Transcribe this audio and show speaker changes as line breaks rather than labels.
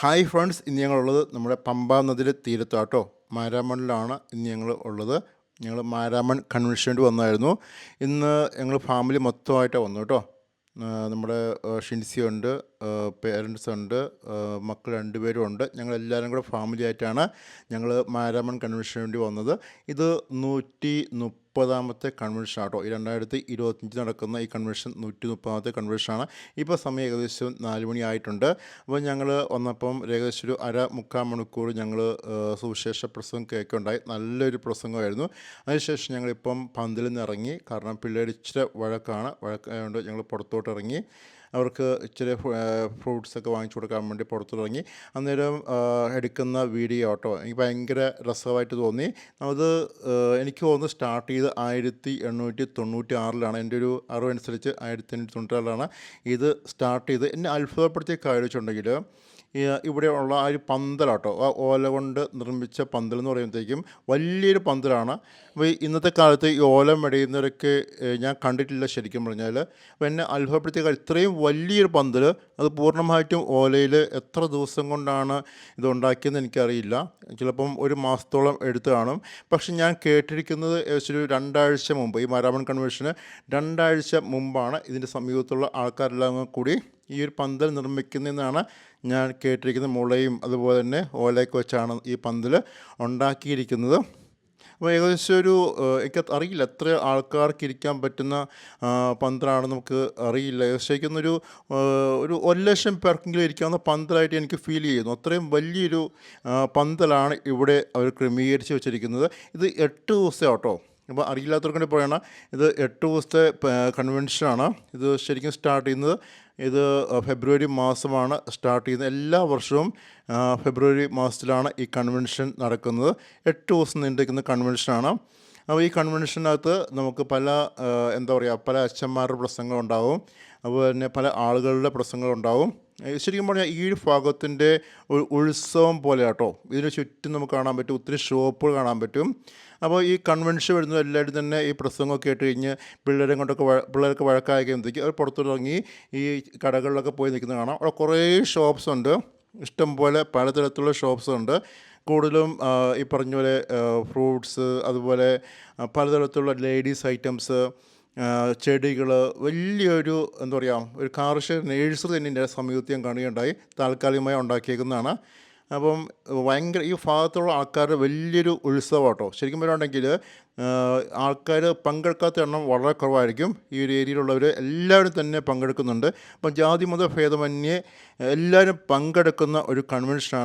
Hi friends, ഇന്ന് ഞങ്ങളുള്ളത് നമ്മുടെ പമ്പാ നദിയുടെ തീരത്താട്ടോ. മാരാമണിലാണ് ഇന്ന് ഞങ്ങൾ ഉള്ളത്. ഞങ്ങൾ മാരാമൺ കൺവെൻഷന് വേണ്ടി വന്നായിരുന്നു. ഇന്ന് ഞങ്ങൾ ഫാമിലി മൊത്തമായിട്ടാണ് വന്നു കേട്ടോ. നമ്മുടെ ഷിൻസി ഉണ്ട്, പേരൻസ് ഉണ്ട്, മക്കൾ 2 പേരും ഉണ്ട്. ഞങ്ങളെല്ലാവരും കൂടെ ഫാമിലി ആയിട്ടാണ് ഞങ്ങൾ മാരാമൺ കൺവെൻഷന് വേണ്ടി വന്നത്. ഇത് 130ാമത്തെ കൺവെൻഷൻ ആട്ടോ. ഈ 2025 നടക്കുന്ന ഈ കൺവെൻഷൻ 130ാമത്തെ കൺവെൻഷനാണ്. ഇപ്പോൾ സമയം ഏകദേശം 4 മണി ആയിട്ടുണ്ട്. അപ്പോൾ ഞങ്ങൾ വന്നപ്പം ഏകദേശം ഒരു മുക്കാൽ മണിക്കൂർ ഞങ്ങൾ സുവിശേഷ പ്രസംഗം കേൾക്കുണ്ടായി. നല്ലൊരു പ്രസംഗമായിരുന്നു. അതിനുശേഷം ഞങ്ങളിപ്പം പന്തലിൽ നിന്ന് ഇറങ്ങി. കാരണം പിള്ളേർ ഇച്ചിരി വഴക്കായതുകൊണ്ട് ഞങ്ങൾ പുറത്തോട്ട് ഇറങ്ങി. അവർക്ക് ഇച്ചിരി ഫ്രൂട്ട്സൊക്കെ വാങ്ങിച്ചു കൊടുക്കാൻ വേണ്ടി പുറത്തിറങ്ങി. അന്നേരം എടുക്കുന്ന വീഡിയോ ആട്ടോ എനിക്ക് ഭയങ്കര രസമായിട്ട് തോന്നി. അത് എനിക്ക് തോന്നുന്നു സ്റ്റാർട്ട് ചെയ്ത് 1896 എൻ്റെ ഒരു അറിവനുസരിച്ച് 1896 ഇത് സ്റ്റാർട്ട് ചെയ്ത്. എന്നെ അത്ഭുതപ്പെടുത്തിയ കാര്യം വെച്ചിട്ടുണ്ടെങ്കിൽ ഇവിടെ ഉള്ള ആ ഒരു പന്തലാട്ടോ, ആ ഓല കൊണ്ട് നിർമ്മിച്ച പന്തൽ എന്ന് പറയുമ്പോഴത്തേക്കും വലിയൊരു പന്തലാണ്. അപ്പോൾ ഇന്നത്തെ കാലത്ത് ഈ ഓല മെടയുന്നവരൊക്കെ ഞാൻ കണ്ടിട്ടില്ല ശരിക്കും പറഞ്ഞാൽ. അപ്പോൾ എന്നെ അത്ഭുതപ്പെടുത്തിയ കാര്യം, ഇത്രയും വലിയൊരു പന്തൽ, അത് പൂർണ്ണമായിട്ടും ഓലയിൽ എത്ര ദിവസം കൊണ്ടാണ് ഇതുണ്ടാക്കിയെന്ന് എനിക്കറിയില്ല. ചിലപ്പം 1 മാസത്തോളം എടുത്ത് കാണും. പക്ഷെ ഞാൻ കേട്ടിരിക്കുന്നത് ഏകദേശം ഒരു 2 ആഴ്ച മുമ്പ്, ഈ മാരാമൺ കൺവെൻഷന് 2 ആഴ്ച മുമ്പാണ് ഇതിൻ്റെ സമീപത്തുള്ള ആൾക്കാരെല്ലാം കൂടി ഈ ഒരു പന്തൽ നിർമ്മിക്കുന്നതെന്നാണ് ഞാൻ കേട്ടിരിക്കുന്നത്. മുളയും അതുപോലെ തന്നെ ഓലയൊക്കെ വെച്ചാണ് ഈ പന്തൽ ഉണ്ടാക്കിയിരിക്കുന്നത്. അപ്പോൾ ഏകദേശം ഒരു എനിക്ക് അറിയില്ല എത്ര ആൾക്കാർക്ക് ഇരിക്കാൻ പറ്റുന്ന പന്തലാണെന്ന് നമുക്ക് അറിയില്ല. ഏകദേശം ഒരു 1,00,000 പേർക്കെങ്കിലും ഇരിക്കാവുന്ന പന്തലായിട്ട് എനിക്ക് ഫീൽ ചെയ്യുന്നു. അത്രയും വലിയൊരു പന്തലാണ് ഇവിടെ അവർ ക്രമീകരിച്ച് വെച്ചിരിക്കുന്നത്. ഇത് 8 ദിവസം ആട്ടോ. അപ്പോൾ അറിയില്ലാത്തവർക്ക് വേണ്ടി പറയണം, ഇത് 8 ദിവസത്തെ കൺവെൻഷനാണ്. ഇത് ശരിക്കും സ്റ്റാർട്ട് ചെയ്യുന്നത് ഇത് ഫെബ്രുവരി മാസമാണ് സ്റ്റാർട്ട് ചെയ്യുന്നത്. എല്ലാ വർഷവും ഫെബ്രുവരി മാസത്തിലാണ് ഈ കൺവെൻഷൻ നടക്കുന്നത്. 8 ദിവസം നീണ്ടിരിക്കുന്ന കൺവെൻഷനാണ്. അപ്പോൾ ഈ കൺവെൻഷനകത്ത് നമുക്ക് പല പല അച്ഛന്മാരുടെ പ്രസംഗങ്ങളുണ്ടാവും, അതുപോലെ തന്നെ പല ആളുകളുടെ പ്രസംഗങ്ങളുണ്ടാവും. ശരിക്കും പറഞ്ഞാൽ ഈ ഒരു ഭാഗത്തിൻ്റെ ഒരു ഉത്സവം പോലെ കേട്ടോ. ഇതിന് ചുറ്റും നമുക്ക് കാണാൻ പറ്റും, ഒത്തിരി ഷോപ്പുകൾ കാണാൻ പറ്റും. അപ്പോൾ ഈ കൺവെൻഷൻ വരുന്നത് എല്ലാവരും തന്നെ ഈ പ്രസംഗമൊക്കെ കേട്ട് കഴിഞ്ഞ് പിള്ളേർക്ക് വഴക്കായി കഴിയുമ്പോഴത്തേക്ക് അവർ പുറത്തിറങ്ങി ഈ കടകളിലൊക്കെ പോയി നിൽക്കുന്നത് കാണാം. അവിടെ കുറേ ഷോപ്സ് ഉണ്ട്, ഇഷ്ടം പോലെ പലതരത്തിലുള്ള ഷോപ്സ് ഉണ്ട്. കൂടുതലും ഈ പറഞ്ഞ പോലെ ഫ്രൂട്ട്സ്, അതുപോലെ പലതരത്തിലുള്ള ലേഡീസ് ഐറ്റംസ്, ചെടികൾ, വലിയൊരു ഒരു കാർഷിക നേഴ്സറി തന്നെ എൻ്റെ സമീപത്ത് ഞാൻ കാണുകയുണ്ടായി. താൽക്കാലികമായി ഉണ്ടാക്കിയേക്കുന്നതാണ്. അപ്പം ഭയങ്കര ഈ ഭാഗത്തുള്ള ആൾക്കാരുടെ വലിയൊരു ഉത്സവം കേട്ടോ. ശരിക്കും പറയുകയാണെങ്കിൽ ആൾക്കാർ പങ്കെടുക്കാത്ത എണ്ണം വളരെ കുറവായിരിക്കും. ഈ ഒരു ഏരിയയിലുള്ളവർ എല്ലാവരും തന്നെ പങ്കെടുക്കുന്നുണ്ട്. അപ്പം ജാതി മത ഭേദമന്യേ എല്ലാവരും പങ്കെടുക്കുന്ന ഒരു കൺവെൻഷനാണ്